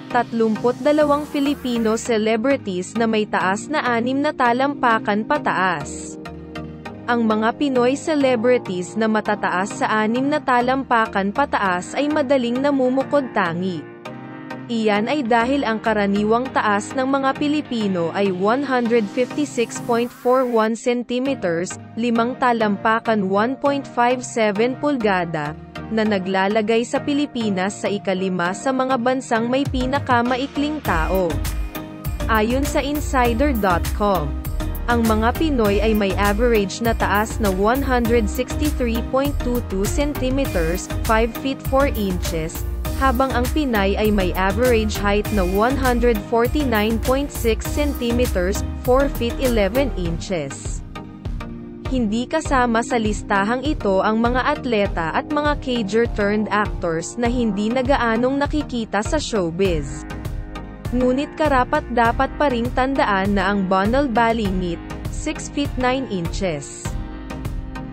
32 Filipino celebrities na may taas na 6 na talampakan pataas. Ang mga Pinoy celebrities na matataas sa 6 na talampakan pataas ay madaling namumukod tangi. Iyan ay dahil ang karaniwang taas ng mga Pilipino ay 156.41 cm, 5 talampakan 1.57 pulgada, na naglalagay sa Pilipinas sa ika-5 sa mga bansang may pinakamaikling tao. Ayon sa Insider.com, ang mga Pinoy ay may average na taas na 163.22 cm, 5 feet 4 inches, habang ang Pinay ay may average height na 149.6 cm, 4 feet 11 inches. Hindi kasama sa listahang ito ang mga atleta at mga cager-turned-actors na hindi nagaanong nakikita sa showbiz. Ngunit karapat-dapat pa ring tandaan na ang Bonal Balingit, 6 feet 9 inches,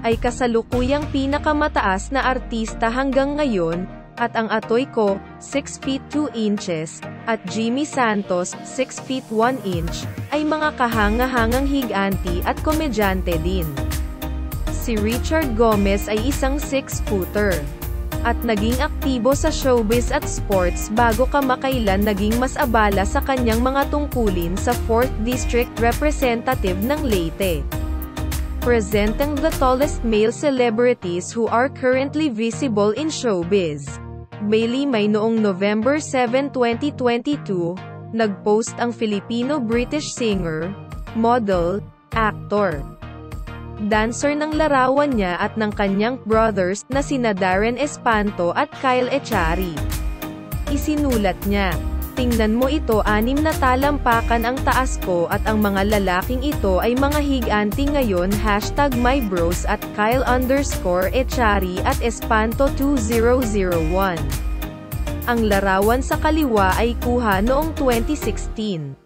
ay kasalukuyang pinakamataas na artista hanggang ngayon, at ang Atoy Ko, 6 feet 2 inches, at Jimmy Santos, 6 feet 1 inch, ay mga kahanga-hangang higanti at komedyante din. Si Richard Gomez ay isang 6-footer. At naging aktibo sa showbiz at sports bago kamakailan naging mas abala sa kanyang mga tungkulin sa 4th District Representative ng Leyte. Presenting the tallest male celebrities who are currently visible in showbiz. Bailey May noong November 7, 2022, nag-post ang Filipino-British singer, model, actor, dancer ng larawan niya at ng kanyang brothers na sina Darren Espanto at Kyle Echari. Isinulat niya, "Tingnan mo ito, 6 na talampakan ang taas ko at ang mga lalaking ito ay mga higanti ngayon #mybros at Kyle_Echari at Espanto 2001. Ang larawan sa kaliwa ay kuha noong 2016.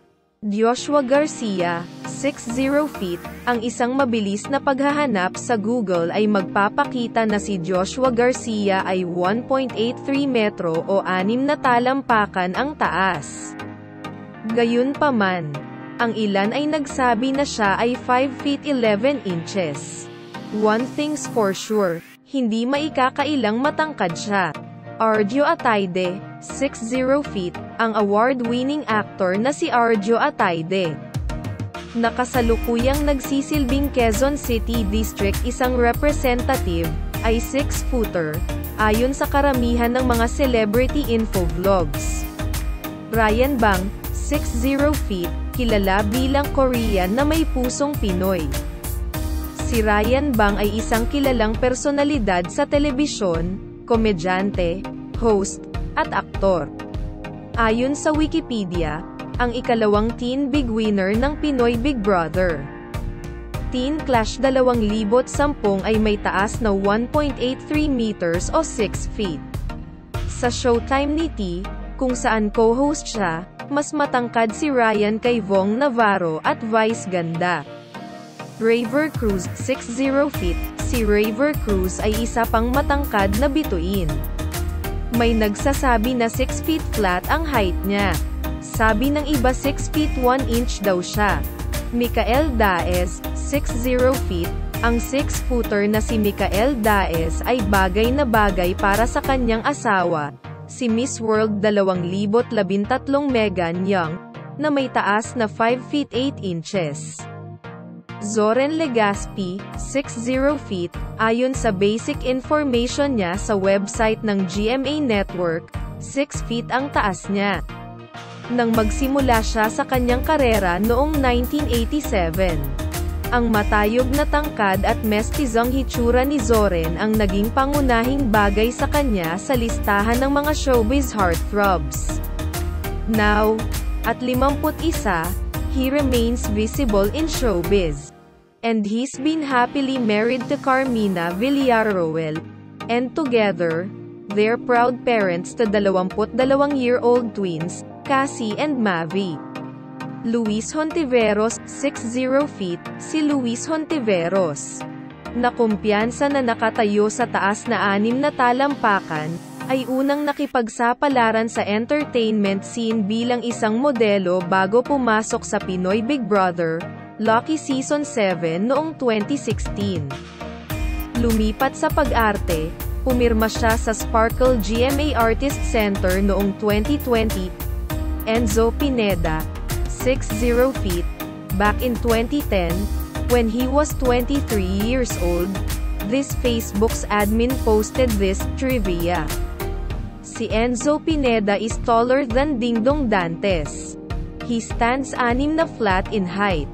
Joshua Garcia, 60 feet, ang isang mabilis na paghahanap sa Google ay magpapakita na si Joshua Garcia ay 1.83 metro o 6 na talampakan ang taas. Gayunpaman, ang ilan ay nagsabi na siya ay 5 feet 11 inches. One thing's for sure, hindi maikakailang matangkad siya. Arjo Atayde, 60 feet, ang award-winning actor na si Arjo Atayde. Nakasalukuyang nagsisilbing Quezon City District isang representative, ay 6-footer, ayon sa karamihan ng mga celebrity info-vlogs. Ryan Bang, 60 feet, kilala bilang Korean na may pusong Pinoy. Si Ryan Bang ay isang kilalang personalidad sa telebisyon, komedyante, host, at aktor. Ayon sa Wikipedia, ang ikalawang teen big winner ng Pinoy Big Brother Teen Clash 2010 ay may taas na 1.83 meters o 6 feet. Sa Showtime ni T, kung saan co-host siya, mas matangkad si Ryan kay Vong Navarro at vice ganda. Raver Cruz, 60 feet, si Raver Cruz ay isa pang matangkad na bituin. May nagsasabi na 6 feet flat ang height niya. Sabi ng iba 6 feet 1 inch daw siya. Micael Daes, 60 feet, ang 6-footer na si Micael Daes ay bagay na bagay para sa kanyang asawa, si Miss World 2013 Megan Young, na may taas na 5 feet 8 inches. Zoren Legaspi, 60 feet, ayon sa basic information niya sa website ng GMA Network, 6 feet ang taas niya. Nang magsimula siya sa kanyang karera noong 1987. Ang matayog na tangkad at mestizong hitsura ni Zoren ang naging pangunahing bagay sa kanya sa listahan ng mga showbiz heartthrobs. Now, at 51, he remains visible in showbiz. And he's been happily married to Carmina Villarroel, and together, they're proud parents to 22-year-old twins, Cassie and Mavi. Luis Hontiveros, 60 feet, si Luis Hontiveros, na kumpiyansa na nakatayo sa taas na 6 na talampakan, ay unang nakipagsapalaran sa entertainment scene bilang isang modelo bago pumasok sa Pinoy Big Brother, Lucky Season 7 noong 2016. Lumipat sa pag-arte, pumirma siya sa Sparkle GMA Artist Center noong 2020. Enzo Pineda, 60 feet, back in 2010, when he was 23 years old, this Facebook's admin posted this trivia. Si Enzo Pineda is taller than Dingdong Dantes. He stands 6 na flat in height.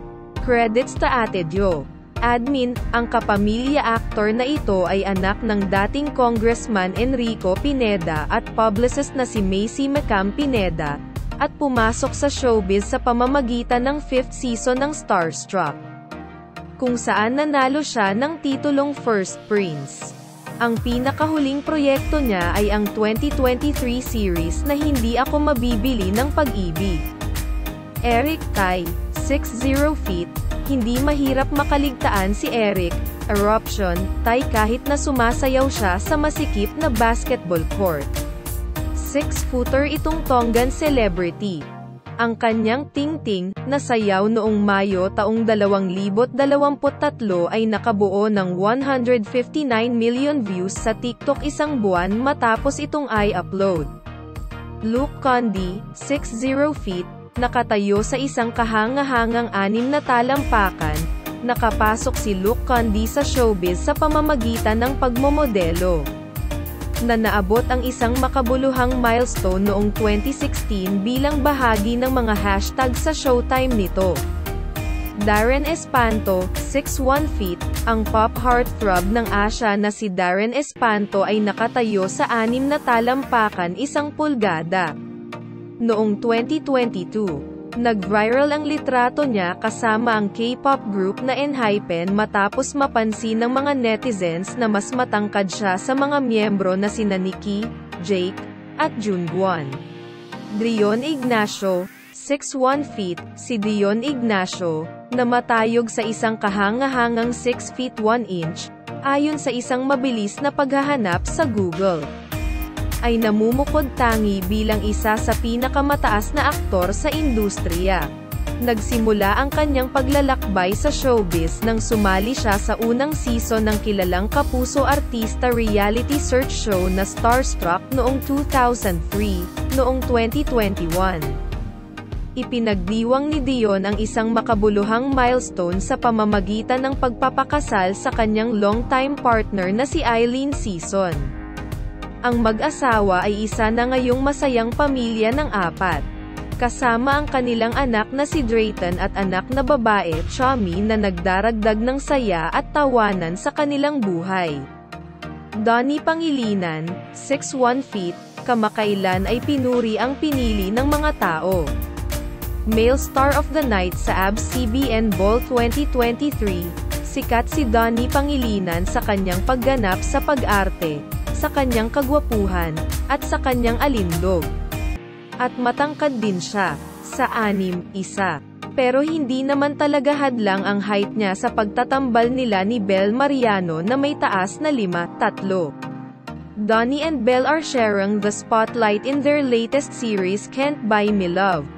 Credits to Ate Dio. Admin, ang kapamilya actor na ito ay anak ng dating Congressman Enrico Pineda at publicist na si Macy McCam Pineda, at pumasok sa showbiz sa pamamagitan ng 5th season ng Starstruck, kung saan nanalo siya ng titulong First Prince. Ang pinakahuling proyekto niya ay ang 2023 series na Hindi Ako Mabibili ng Pag-ibig. Eric Tai, 60 feet, hindi mahirap makaligtaan si Eric, Eruption, Tai kahit na sumasayaw siya sa masikip na basketball court. 6-footer itong Tongan celebrity. Ang kanyang Ting-Ting, na sayaw noong Mayo taong 2023 ay nakabuo ng 159 million views sa TikTok isang buwan matapos itong i-upload. Luke Condi, 60 feet, nakatayo sa isang kahangahangang 6 na talampakan. Nakapasok si Luke Condi sa showbiz sa pamamagitan ng pagmomodelo, na naabot ang isang makabuluhang milestone noong 2016 bilang bahagi ng mga hashtag sa showtime nito. Darren Espanto, 61 feet, ang pop heartthrob ng Asia na si Darren Espanto ay nakatayo sa 6 na talampakan 1 pulgada. Noong 2022, nag-viral ang litrato niya kasama ang K-pop group na ENHYPEN matapos mapansin ng mga netizens na mas matangkad siya sa mga miyembro na sina Nicki, Jake, at Jungwon. Dion Ignacio, 61 feet, si Dion Ignacio, namatayog sa isang kahangahangang 6 feet 1 inch, ayon sa isang mabilis na paghahanap sa Google, ay namumukod tangi bilang isa sa pinakamataas na aktor sa industriya. Nagsimula ang kanyang paglalakbay sa showbiz nang sumali siya sa unang season ng kilalang kapuso artista reality search show na Starstruck noong 2003. Noong 2021, ipinagdiwang ni Dion ang isang makabuluhang milestone sa pamamagitan ng pagpapakasal sa kanyang longtime partner na si Eileen Season. Ang mag-asawa ay isa na ngayong masayang pamilya ng 4, kasama ang kanilang anak na si Drayton at anak na babae, Chami, na nagdaragdag ng saya at tawanan sa kanilang buhay. Donnie Pangilinan, 61 feet, kamakailan ay pinuri ang pinili ng mga tao. Male Star of the Night sa ABS-CBN Ball 2023, sikat si Donnie Pangilinan sa kanyang pagganap sa pag-arte, sa kanyang kagwapuhan, at sa kanyang alindog. At matangkad din siya, sa 6'1". Pero hindi naman talaga hadlang ang height niya sa pagtatambal nila ni Bel Mariano na may taas na 5'3". Donnie and Bel are sharing the spotlight in their latest series Can't Buy Me Love.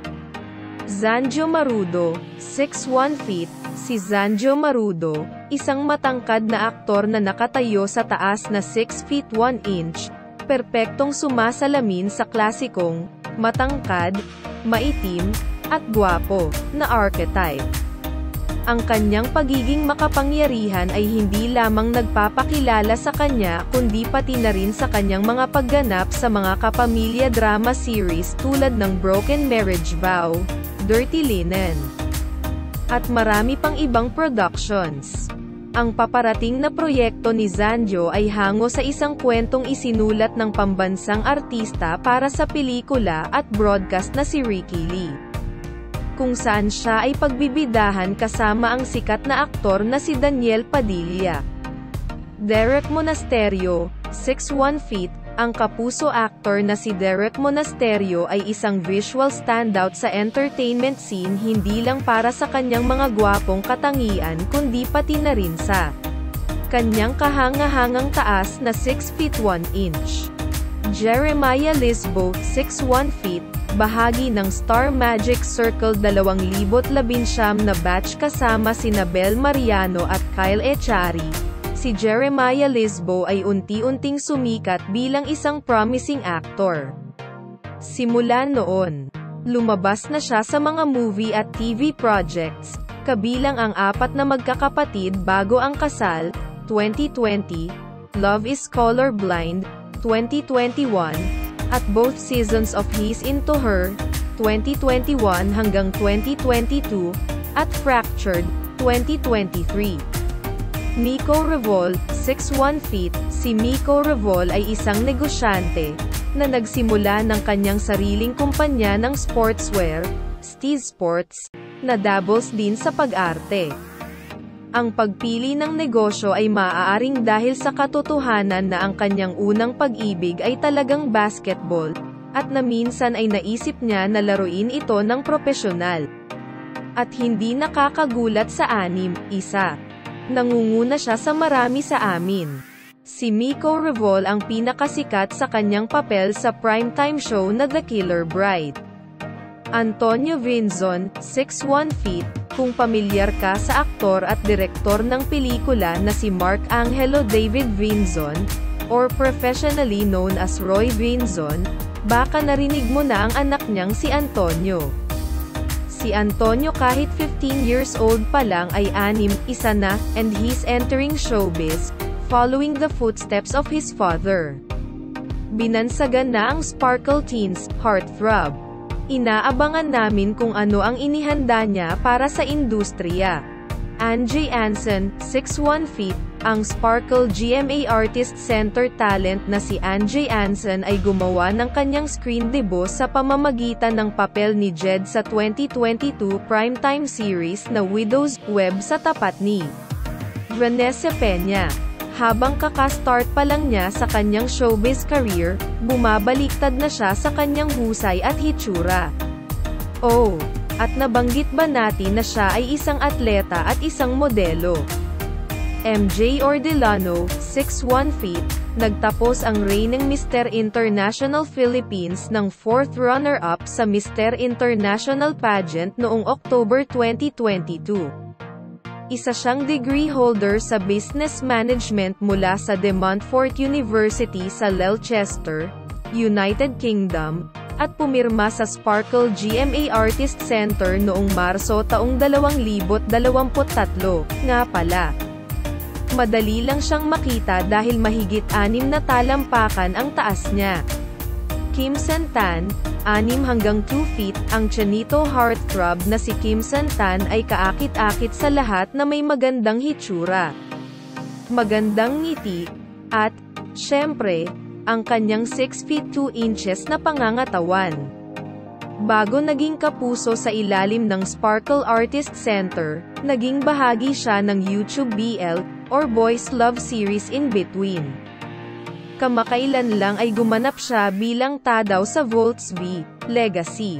Zanjo Marudo, 61 feet, si Zanjo Marudo, isang matangkad na aktor na nakatayo sa taas na 6 feet 1 inch, perpektong sumasalamin sa klasikong, matangkad, maitim, at gwapo, na archetype. Ang kanyang pagiging makapangyarihan ay hindi lamang nagpapakilala sa kanya kundi pati na rin sa kanyang mga pagganap sa mga kapamilya drama series tulad ng Broken Marriage Vow, Dirty Linen, at marami pang ibang productions. Ang paparating na proyekto ni Zanjo ay hango sa isang kwentong isinulat ng pambansang artista para sa pelikula at broadcast na si Ricky Lee, kung saan siya ay pagbibidahan kasama ang sikat na aktor na si Daniel Padilla. Derek Monasterio, 61 feet, ang kapuso actor na si Derek Monasterio ay isang visual standout sa entertainment scene hindi lang para sa kanyang mga gwapong katangian kundi pati na rin sa kanyang kahangahangang taas na 6 feet 1 inch. Jeremiah Lisbo, 6'1 feet, bahagi ng Star Magic Circle 2019 na batch kasama sina Bel Mariano at Kyle Echari. Si Jeremiah Lisbo ay unti-unting sumikat bilang isang promising actor. Simula noon, lumabas na siya sa mga movie at TV projects, kabilang ang 4 na magkakapatid bago ang kasal, 2020, Love is Colorblind, 2021, at both seasons of He's Into Her, 2021 hanggang 2022, at Fractured, 2023. Miko Revol, 6'1 feet, si Miko Revol ay isang negosyante, na nagsimula ng kanyang sariling kumpanya ng sportswear, Steez Sports, na dabbles din sa pag-arte. Ang pagpili ng negosyo ay maaaring dahil sa katotohanan na ang kanyang unang pag-ibig ay talagang basketball, at na minsan ay naisip niya na laruin ito ng propesyonal. At hindi nakakagulat sa 6, nangunguna siya sa marami sa amin. Si Miko Revol ang pinakasikat sa kanyang papel sa primetime show na The Killer Bride. Antonio Vinzon, 6'1 feet, kung pamilyar ka sa aktor at direktor ng pelikula na si Mark Angelo David Vinzon, or professionally known as Roy Vinzon, baka narinig mo na ang anak niyang si Antonio. Si Antonio kahit 15 years old pa lang ay 6, isa na, and he's entering showbiz, following the footsteps of his father. Binansagan na ang Sparkle Teens, Heartthrob. Inaabangan namin kung ano ang inihanda niya para sa industriya. Anjay Anson, 6'1 feet, ang Sparkle GMA Artist Center talent na si Anjay Anson ay gumawa ng kanyang screen debut sa pamamagitan ng papel ni Jed sa 2022 primetime series na Widow's Web sa tapat ni Vanessa Peña. Habang kaka-start pa lang niya sa kanyang showbiz career, bumabaliktad na siya sa kanyang husay at hitsura. Oh, at nabanggit ba natin na siya ay isang atleta at isang modelo? MJ Ordelano, 6'1 feet, nagtapos ang reigning Mr. International Philippines ng 4th runner-up sa Mr. International pageant noong October 2022. Isa siyang degree holder sa Business Management mula sa De Montfort University sa Leicester, United Kingdom, at pumirma sa Sparkle GMA Artist Center noong Marso taong 2023. Nga pala, madali lang siyang makita dahil mahigit 6 na talampakan ang taas niya. Kim Santan, 6 hanggang 2 feet, ang Chanito heartthrob na si Kim Santan ay kaakit-akit sa lahat na may magandang hitsura, magandang ngiti, at, syempre, ang kanyang 6 feet 2 inches na pangangatawan. Bago naging kapuso sa ilalim ng Sparkle Artist Center, naging bahagi siya ng YouTube BL, or Boys Love Series In Between. Kamakailan lang ay gumanap siya bilang Tadaw sa Volts V, Legacy.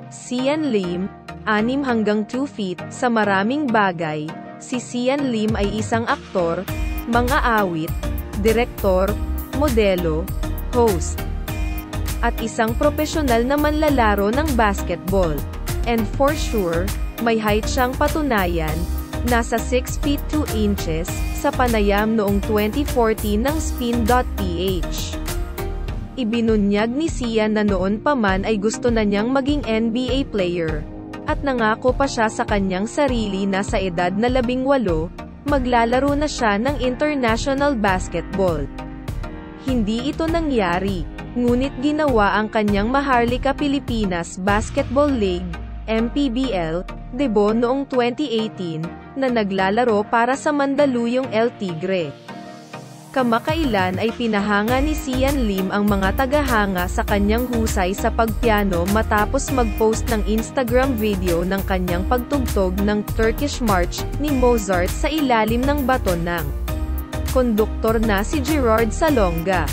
Sian Lim, 6 hanggang 2 feet, sa maraming bagay, si Sian Lim ay isang aktor, mga awit, direktor, modelo, host, at isang profesional na manlalaro ng basketball. And for sure, may height siyang patunayan, nasa 6 feet 2 inches, sa panayam noong 2014 ng Spin.ph. Ibinunyag ni Sian na noon pa man ay gusto na niyang maging NBA player, at nangako pa siya sa kanyang sarili na sa edad na 18, maglalaro na siya ng international basketball. Hindi ito nangyari, ngunit ginawa ang kanyang Maharlika Pilipinas Basketball League, MPBL, debut noong 2018, na naglalaro para sa Mandaluyong El Tigre. Kamakailan ay pinahanga ni Sian Lim ang mga tagahanga sa kanyang husay sa pagpiano matapos mag-post ng Instagram video ng kanyang pagtugtog ng Turkish March ni Mozart sa ilalim ng baton ng konduktor na si Gerard Salonga.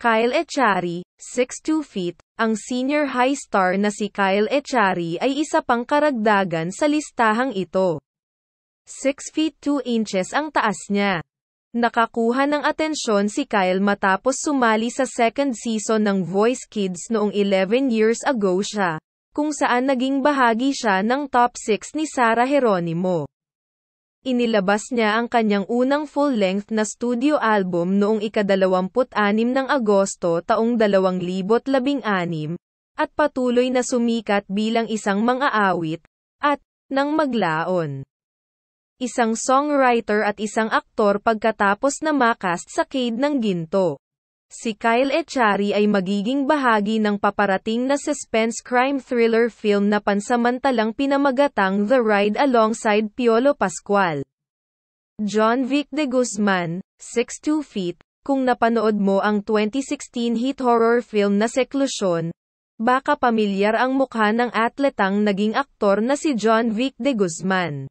Kyle Echari, 6'2 feet, ang senior high star na si Kyle Echari ay isa pang karagdagan sa listahang ito. 6 feet 2 inches ang taas niya. Nakakuha ng atensyon si Kyle matapos sumali sa second season ng Voice Kids noong 11 years ago siya, kung saan naging bahagi siya ng top 6 ni Sarah Geronimo. Inilabas niya ang kanyang unang full-length na studio album noong ika-26 ng Agosto taong 2016, at patuloy na sumikat bilang isang mang-aawit, at, nang maglaon. Isang songwriter at isang aktor pagkatapos na makast sa Cade ng Ginto. Si Kyle Echari ay magiging bahagi ng paparating na suspense crime thriller film na pansamantalang pinamagatang The Ride alongside Piolo Pascual. John Vic de Guzman, 6'2 feet, kung napanood mo ang 2016 hit horror film na Seclusion, baka pamilyar ang mukha ng atletang naging aktor na si John Vic de Guzman.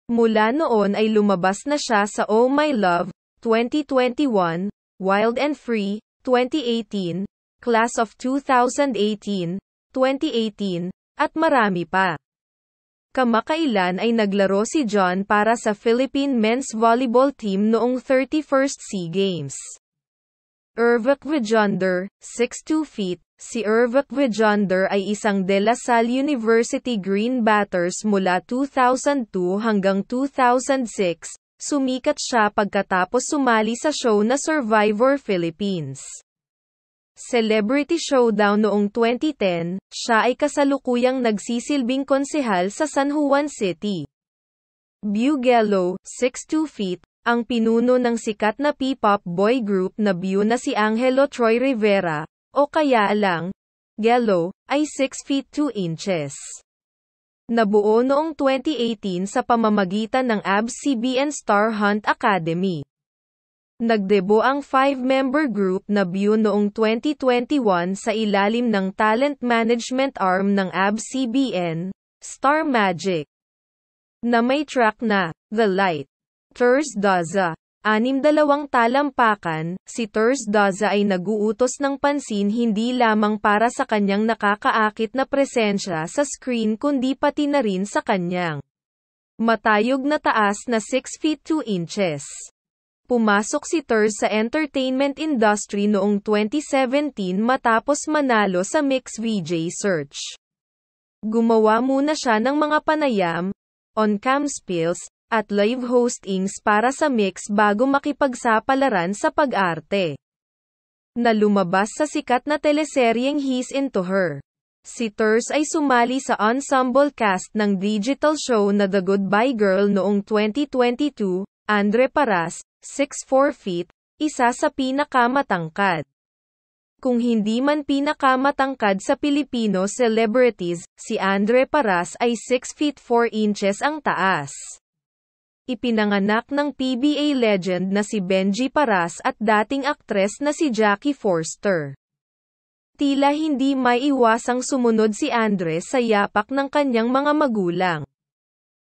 Mula noon ay lumabas na siya sa Oh My Love, 2021, Wild and Free, 2018, Class of 2018, 2018, at marami pa. Kamakailan ay naglaro si John para sa Philippine men's volleyball team noong 31st SEA Games. Ervek Vijonder, 6'2 feet, si Ervek Vijonder ay isang De La Salle University Green Batters mula 2002 hanggang 2006, sumikat siya pagkatapos sumali sa show na Survivor Philippines. Celebrity Showdown noong 2010, siya ay kasalukuyang nagsisilbing konsehal sa San Juan City. Bugello, 6'2 feet, ang pinuno ng sikat na P-pop boy group na Beau na si Angelo Troy Rivera, o kaya lang, Gello, ay 6 feet 2 inches. Nabuo noong 2018 sa pamamagitan ng ABS-CBN Star Hunt Academy. Nagdebo ang 5-member group na Beau noong 2021 sa ilalim ng talent management arm ng ABS-CBN, Star Magic, na may track na The Light. Ters Daza, 62 talampakan, si Ters Daza ay naguutos ng pansin hindi lamang para sa kanyang nakakaakit na presensya sa screen kundi pati na rin sa kanyang matayog na taas na 6 feet 2 inches. Pumasok si Ters sa entertainment industry noong 2017 matapos manalo sa Mix VJ Search. Gumawa muna siya ng mga panayam, on-cam spills, at live hostings para sa Mix bago makipagsapalaran sa pag-arte na lumabas sa sikat na teleseryeng He's Into Her. Si Ters ay sumali sa ensemble cast ng digital show na The Goodbye Girl noong 2022. Andre Paras, 6'4 feet, isa sa pinakamatangkad. Kung hindi man pinakamatangkad sa Filipino celebrities, si Andre Paras ay 6 feet 4 inches ang taas. Ipinanganak ng PBA legend na si Benji Paras at dating aktres na si Jackie Forster. Tila hindi maiiwasang sumunod si Andre sa yapak ng kanyang mga magulang.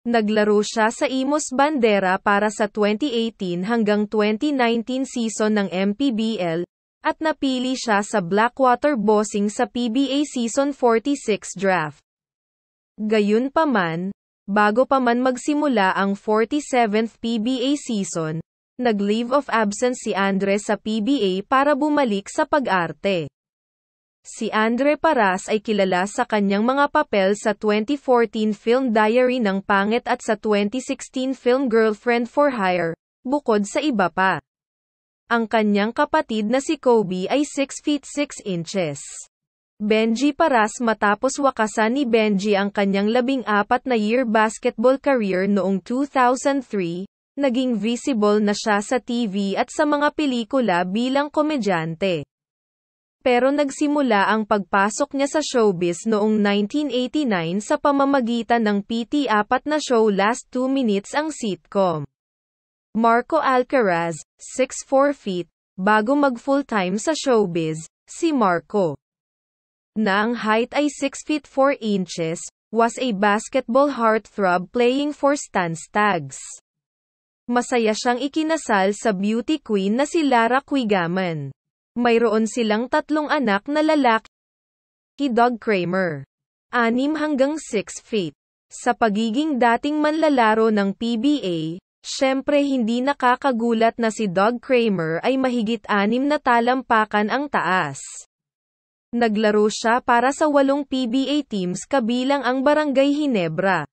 Naglaro siya sa Imos Bandera para sa 2018 hanggang 2019 season ng MPBL, at napili siya sa Blackwater Bossing sa PBA Season 46 draft. Gayunpaman, bago pa man magsimula ang 47th PBA season, nag-leave of absence si Andre sa PBA para bumalik sa pag-arte. Si Andre Paras ay kilala sa kanyang mga papel sa 2014 film Diary ng Pangit at sa 2016 film Girlfriend for Hire, bukod sa iba pa. Ang kanyang kapatid na si Kobe ay 6 feet 6 inches. Benji Paras matapos wakasan ni Benji ang kanyang 14-year basketball career noong 2003, naging visible na siya sa TV at sa mga pelikula bilang komedyante. Pero nagsimula ang pagpasok niya sa showbiz noong 1989 sa pamamagitan ng PT4 na show Last 2 Minutes ang sitcom. Marco Alcaraz, 6'4 feet, bago mag-full-time sa showbiz, si Marco, na ang height ay 6 feet 4 inches, was a basketball heartthrob playing for Stan Stags. Masaya siyang ikinasal sa beauty queen na si Lara Quigaman. Mayroon silang 3 anak na lalaki. Doug Kramer, 6 hanggang 6 feet. Sa pagiging dating manlalaro ng PBA, syempre hindi nakakagulat na si Doug Kramer ay mahigit 6 na talampakan ang taas. Naglaro siya para sa 8 PBA teams kabilang ang Barangay Ginebra,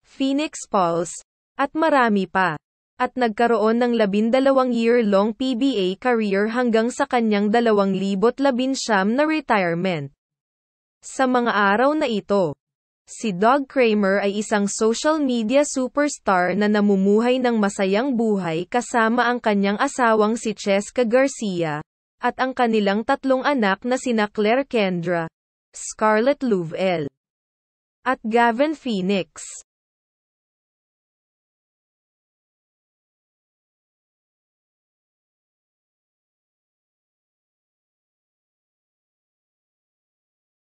Phoenix Pulse, at marami pa. At nagkaroon ng 12-year-long PBA career hanggang sa kanyang 2019 na retirement. Sa mga araw na ito, si Doug Kramer ay isang social media superstar na namumuhay ng masayang buhay kasama ang kanyang asawang si Cheska Garcia, at ang kanilang 3 anak na sina Claire Kendra, Scarlett Louvelle, at Gavin Phoenix.